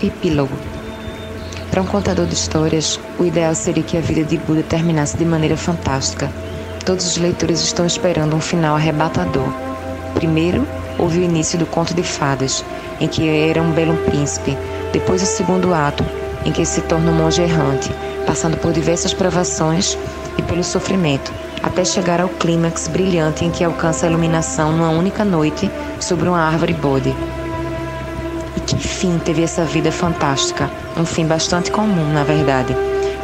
Epílogo. Para um contador de histórias, o ideal seria que a vida de Buda terminasse de maneira fantástica. Todos os leitores estão esperando um final arrebatador. Primeiro, houve o início do conto de fadas, em que era um belo príncipe. Depois o segundo ato, em que se torna um monge errante, passando por diversas provações e pelo sofrimento, até chegar ao clímax brilhante em que alcança a iluminação numa única noite sobre uma árvore Bodhi. E que fim teve essa vida fantástica? Um fim bastante comum, na verdade.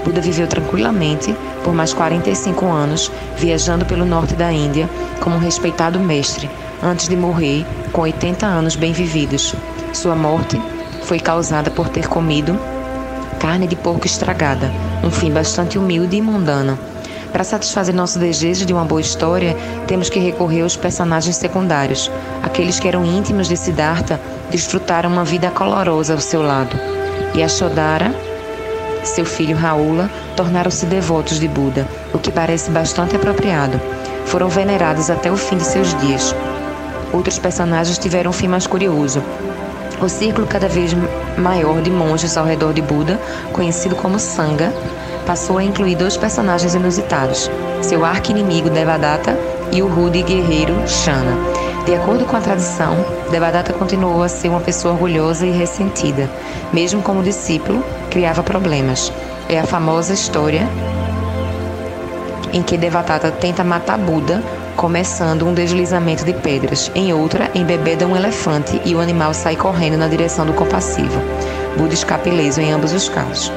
Buda viveu tranquilamente por mais 45 anos, viajando pelo norte da Índia como um respeitado mestre, antes de morrer com 80 anos bem vividos. Sua morte foi causada por ter comido carne de porco estragada, um fim bastante humilde e mundano. Para satisfazer nosso desejo de uma boa história, temos que recorrer aos personagens secundários. Aqueles que eram íntimos de Siddhartha desfrutaram uma vida colorosa ao seu lado. E Yashodhara, seu filho Rahula, tornaram-se devotos de Buda, o que parece bastante apropriado. Foram venerados até o fim de seus dias. Outros personagens tiveram um fim mais curioso. O círculo cada vez maior de monges ao redor de Buda, conhecido como Sangha, passou a incluir dois personagens inusitados, seu arqui-inimigo Devadatta e o rude guerreiro Shana. De acordo com a tradição, Devadatta continuou a ser uma pessoa orgulhosa e ressentida. Mesmo como discípulo, criava problemas. É a famosa história em que Devadatta tenta matar Buda, começando um deslizamento de pedras. Em outra, embebeda um elefante e o animal sai correndo na direção do compassivo. Buda escapa ileso em ambos os casos.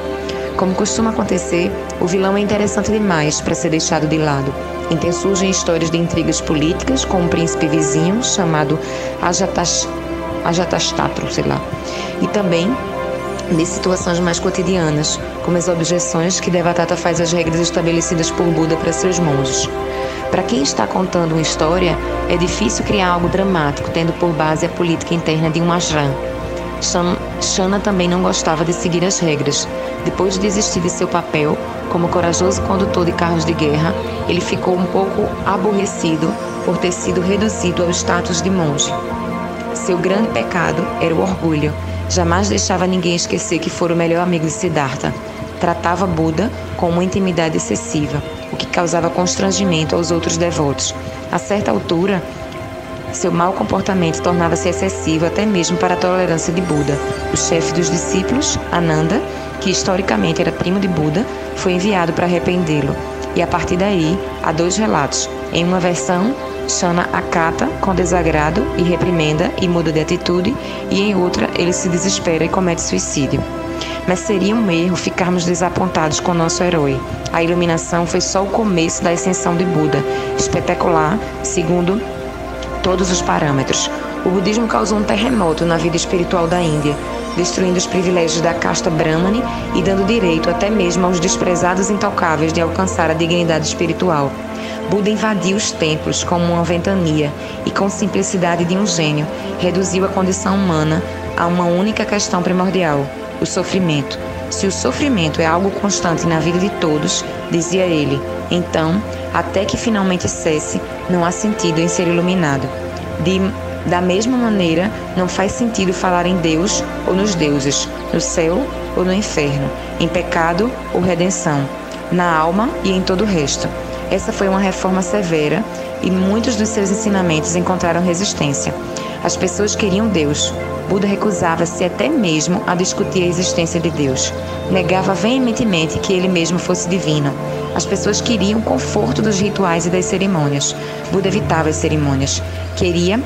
Como costuma acontecer, o vilão é interessante demais para ser deixado de lado. Então surgem histórias de intrigas políticas com um príncipe vizinho chamado Ajatasattu, e também de situações mais cotidianas, como as objeções que Devadatta faz às regras estabelecidas por Buda para seus monges. Para quem está contando uma história, é difícil criar algo dramático, tendo por base a política interna de um ashram. Shana também não gostava de seguir as regras. Depois de desistir de seu papel como corajoso condutor de carros de guerra, ele ficou um pouco aborrecido por ter sido reduzido ao status de monge. Seu grande pecado era o orgulho. Jamais deixava ninguém esquecer que fora o melhor amigo de Siddhartha. Tratava Buda com uma intimidade excessiva, o que causava constrangimento aos outros devotos. A certa altura, seu mau comportamento tornava-se excessivo até mesmo para a tolerância de Buda. O chefe dos discípulos, Ananda, que historicamente era primo de Buda, foi enviado para arrependê-lo. E a partir daí, há dois relatos. Em uma versão, Shana acata com desagrado e reprimenda e muda de atitude, e em outra, ele se desespera e comete suicídio. Mas seria um erro ficarmos desapontados com nosso herói. A iluminação foi só o começo da ascensão de Buda, espetacular, segundo todos os parâmetros. O budismo causou um terremoto na vida espiritual da Índia, destruindo os privilégios da casta Brahmani e dando direito até mesmo aos desprezados intocáveis de alcançar a dignidade espiritual. Buda invadiu os templos como uma ventania e, com simplicidade de um gênio, reduziu a condição humana a uma única questão primordial: o sofrimento. Se o sofrimento é algo constante na vida de todos, dizia ele, então, até que finalmente cesse, não há sentido em ser iluminado. Da mesma maneira, não faz sentido falar em Deus ou nos deuses, no céu ou no inferno, em pecado ou redenção, na alma e em todo o resto. Essa foi uma reforma severa e muitos dos seus ensinamentos encontraram resistência. As pessoas queriam Deus. Buda recusava-se até mesmo a discutir a existência de Deus. Negava veementemente que ele mesmo fosse divino. As pessoas queriam o conforto dos rituais e das cerimônias. Buda evitava as cerimônias. Queria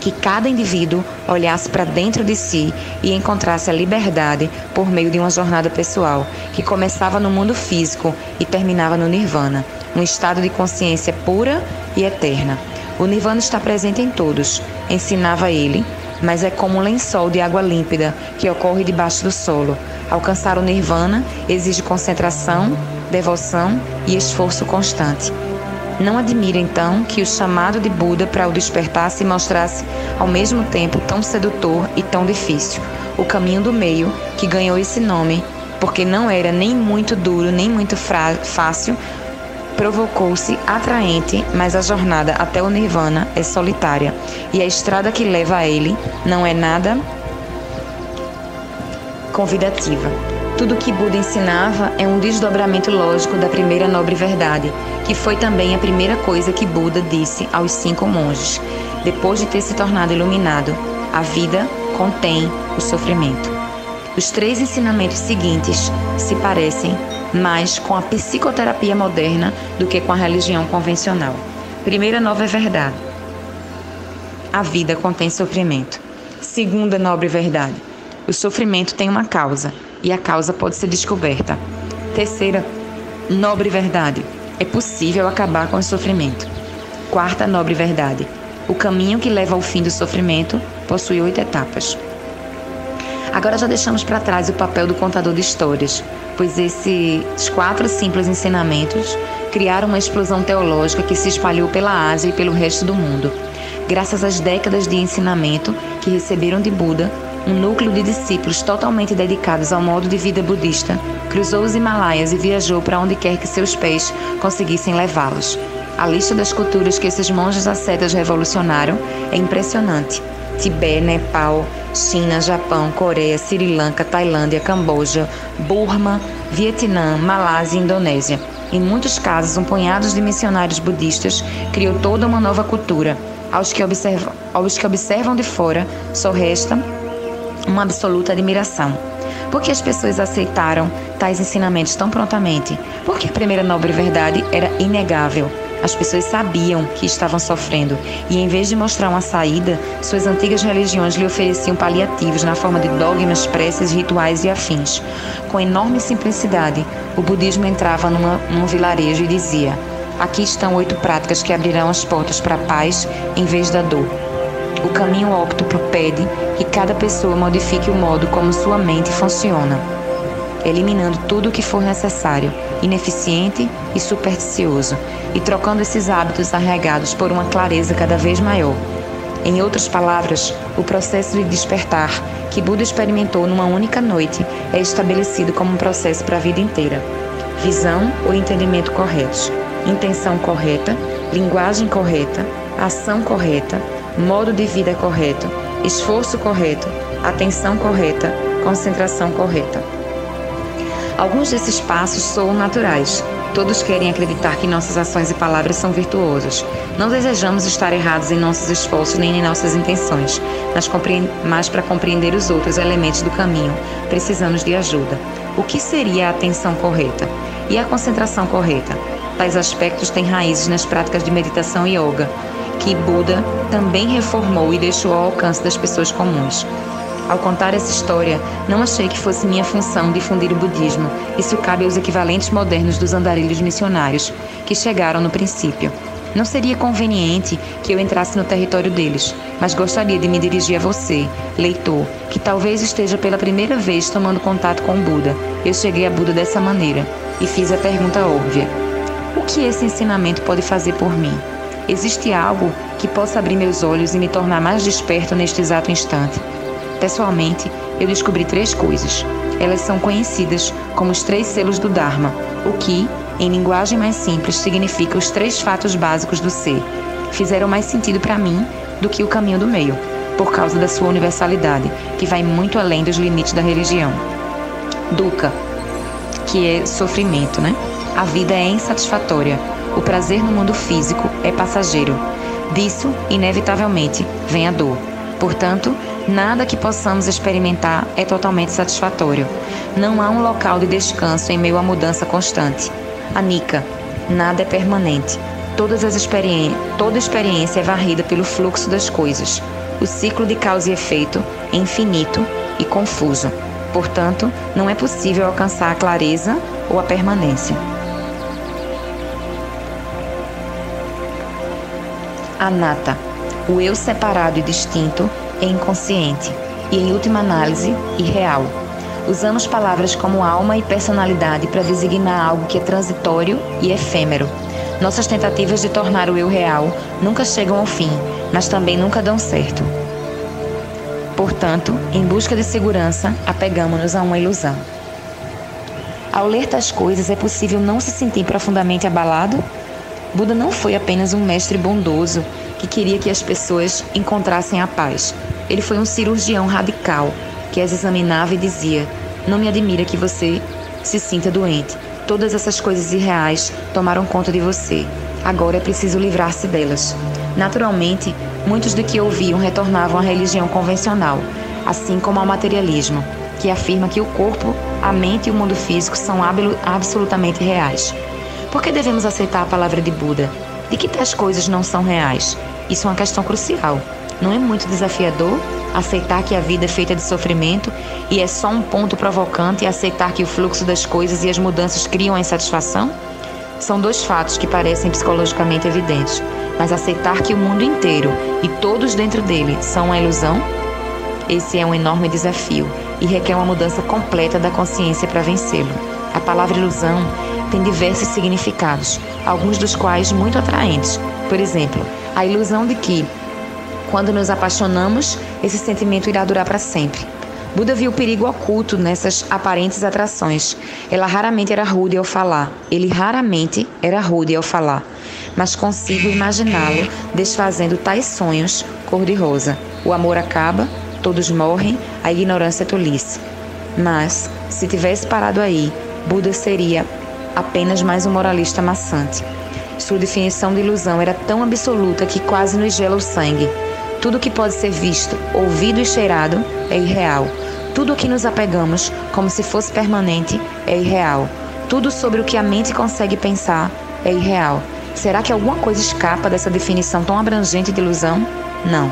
que cada indivíduo olhasse para dentro de si e encontrasse a liberdade por meio de uma jornada pessoal, que começava no mundo físico e terminava no Nirvana, um estado de consciência pura e eterna. O Nirvana está presente em todos, ensinava ele, mas é como um lençol de água límpida que ocorre debaixo do solo. Alcançar o Nirvana exige concentração, devoção e esforço constante. Não admira, então, que o chamado de Buda para o despertar se mostrasse ao mesmo tempo tão sedutor e tão difícil. O caminho do meio, que ganhou esse nome, porque não era nem muito duro nem muito fácil, provocou-se atraente, mas a jornada até o Nirvana é solitária, e a estrada que leva a ele não é nada Convidativa. Tudo o que Buda ensinava é um desdobramento lógico da primeira nobre verdade, que foi também a primeira coisa que Buda disse aos 5 monges, depois de ter se tornado iluminado: a vida contém o sofrimento. Os 3 ensinamentos seguintes se parecem mais com a psicoterapia moderna do que com a religião convencional. Primeira nobre verdade: a vida contém sofrimento. Segunda nobre verdade: o sofrimento tem uma causa e a causa pode ser descoberta. Terceira nobre verdade: é possível acabar com o sofrimento. Quarta nobre verdade: o caminho que leva ao fim do sofrimento possui 8 etapas. Agora já deixamos para trás o papel do contador de histórias, pois esses 4 simples ensinamentos criaram uma explosão teológica que se espalhou pela Ásia e pelo resto do mundo. Graças às décadas de ensinamento que receberam de Buda, um núcleo de discípulos totalmente dedicados ao modo de vida budista cruzou os Himalaias e viajou para onde quer que seus pés conseguissem levá-los. A lista das culturas que esses monges ascetas revolucionaram é impressionante: Tibete, Nepal, China, Japão, Coreia, Sri Lanka, Tailândia, Camboja, Burma, Vietnã, Malásia e Indonésia. Em muitos casos, um punhado de missionários budistas criou toda uma nova cultura. Aos que observam de fora, só resta uma absoluta admiração. Por que as pessoas aceitaram tais ensinamentos tão prontamente? Porque a primeira nobre verdade era inegável. As pessoas sabiam que estavam sofrendo e, em vez de mostrar uma saída, suas antigas religiões lhe ofereciam paliativos na forma de dogmas, preces, rituais e afins. Com enorme simplicidade, o budismo entrava num vilarejo e dizia: aqui estão 8 práticas que abrirão as portas para a paz em vez da dor. O caminho óptimo pede que cada pessoa modifique o modo como sua mente funciona, eliminando tudo o que for necessário, ineficiente e supersticioso, e trocando esses hábitos arraigados por uma clareza cada vez maior. Em outras palavras, o processo de despertar que Buda experimentou numa única noite é estabelecido como um processo para a vida inteira. Visão ou entendimento corretos, intenção correta, linguagem correta, ação correta, modo de vida correto, esforço correto, atenção correta, concentração correta. Alguns desses passos soam naturais. Todos querem acreditar que nossas ações e palavras são virtuosas. Não desejamos estar errados em nossos esforços nem em nossas intenções, mas para compreender os outros elementos do caminho, precisamos de ajuda. O que seria a atenção correta? E a concentração correta? Tais aspectos têm raízes nas práticas de meditação e yoga, que Buda também reformou e deixou ao alcance das pessoas comuns. Ao contar essa história, não achei que fosse minha função difundir o budismo. Isso cabe aos equivalentes modernos dos andarilhos missionários, que chegaram no princípio. Não seria conveniente que eu entrasse no território deles, mas gostaria de me dirigir a você, leitor, que talvez esteja pela primeira vez tomando contato com o Buda. Eu cheguei a Buda dessa maneira e fiz a pergunta óbvia: o que esse ensinamento pode fazer por mim? Existe algo que possa abrir meus olhos e me tornar mais desperto neste exato instante? Pessoalmente, eu descobri 3 coisas. Elas são conhecidas como os 3 selos do Dharma, o que, em linguagem mais simples, significa os 3 fatos básicos do ser. Fizeram mais sentido para mim do que o caminho do meio, por causa da sua universalidade, que vai muito além dos limites da religião. Dukkha, que é sofrimento, né? A vida é insatisfatória. O prazer no mundo físico é passageiro. Disso, inevitavelmente, vem a dor. Portanto, nada que possamos experimentar é totalmente satisfatório. Não há um local de descanso em meio à mudança constante. Anicca, nada é permanente. Toda experiência é varrida pelo fluxo das coisas. O ciclo de causa e efeito é infinito e confuso. Portanto, não é possível alcançar a clareza ou a permanência. Anatta, o eu separado e distinto é inconsciente e, em última análise, irreal. Usamos palavras como alma e personalidade para designar algo que é transitório e efêmero. Nossas tentativas de tornar o eu real nunca chegam ao fim, mas também nunca dão certo. Portanto, em busca de segurança, apegamo-nos a uma ilusão. Ao ler tais coisas, é possível não se sentir profundamente abalado? Buda não foi apenas um mestre bondoso que queria que as pessoas encontrassem a paz. Ele foi um cirurgião radical que as examinava e dizia: Não me admira que você se sinta doente. Todas essas coisas irreais tomaram conta de você. Agora é preciso livrar-se delas. Naturalmente, muitos do que ouviam retornavam à religião convencional, assim como ao materialismo, que afirma que o corpo, a mente e o mundo físico são absolutamente reais. Por que devemos aceitar a palavra de Buda? De que tais coisas não são reais? Isso é uma questão crucial. Não é muito desafiador aceitar que a vida é feita de sofrimento e é só um ponto provocante e aceitar que o fluxo das coisas e as mudanças criam a insatisfação? São dois fatos que parecem psicologicamente evidentes, mas aceitar que o mundo inteiro e todos dentro dele são uma ilusão? Esse é um enorme desafio e requer uma mudança completa da consciência para vencê-lo. A palavra ilusão tem diversos significados, alguns dos quais muito atraentes. Por exemplo, a ilusão de que, quando nos apaixonamos, esse sentimento irá durar para sempre. Buda viu o perigo oculto nessas aparentes atrações. Ele raramente era rude ao falar, mas consigo imaginá-lo desfazendo tais sonhos cor-de-rosa. O amor acaba, todos morrem, a ignorância é tolice. Mas, se tivesse parado aí, Buda seria apenas mais um moralista maçante. Sua definição de ilusão era tão absoluta que quase nos gela o sangue. Tudo que pode ser visto, ouvido e cheirado é irreal. Tudo o que nos apegamos, como se fosse permanente, é irreal. Tudo sobre o que a mente consegue pensar é irreal. Será que alguma coisa escapa dessa definição tão abrangente de ilusão? Não.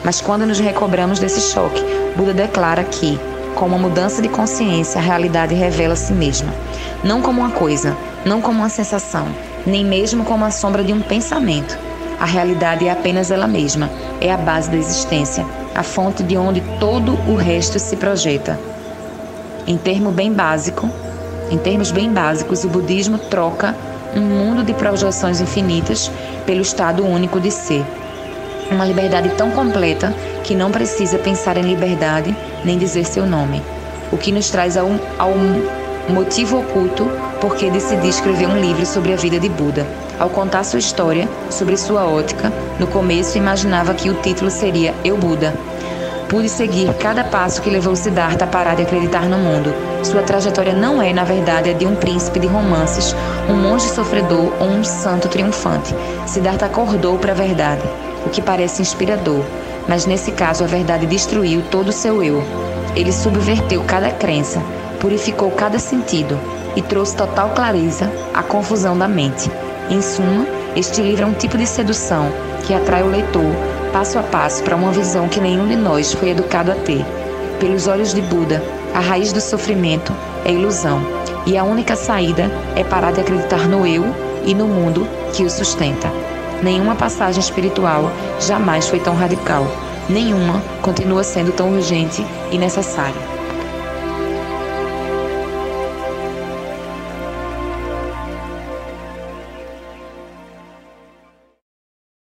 Mas quando nos recobramos desse choque, Buda declara que, com uma mudança de consciência, a realidade revela a si mesma. Não como uma coisa, não como uma sensação, nem mesmo como a sombra de um pensamento. A realidade é apenas ela mesma, é a base da existência, a fonte de onde todo o resto se projeta. Em termos bem básicos, o budismo troca um mundo de projeções infinitas pelo estado único de ser. Uma liberdade tão completa que não precisa pensar em liberdade nem dizer seu nome. O que nos traz ao motivo oculto por que decidi escrever um livro sobre a vida de Buda. Ao contar sua história, sobre sua ótica, no começo imaginava que o título seria Eu Buda. Pude seguir cada passo que levou Siddhartha a parar de acreditar no mundo. Sua trajetória não é, na verdade, a de um príncipe de romances, um monge sofredor ou um santo triunfante. Siddhartha acordou para a verdade, o que parece inspirador, mas nesse caso a verdade destruiu todo o seu eu. Ele subverteu cada crença, purificou cada sentido e trouxe total clareza à confusão da mente. Em suma, este livro é um tipo de sedução que atrai o leitor passo a passo para uma visão que nenhum de nós foi educado a ter. Pelos olhos de Buda, a raiz do sofrimento é ilusão, e a única saída é parar de acreditar no eu e no mundo que o sustenta. Nenhuma passagem espiritual jamais foi tão radical. Nenhuma continua sendo tão urgente e necessária.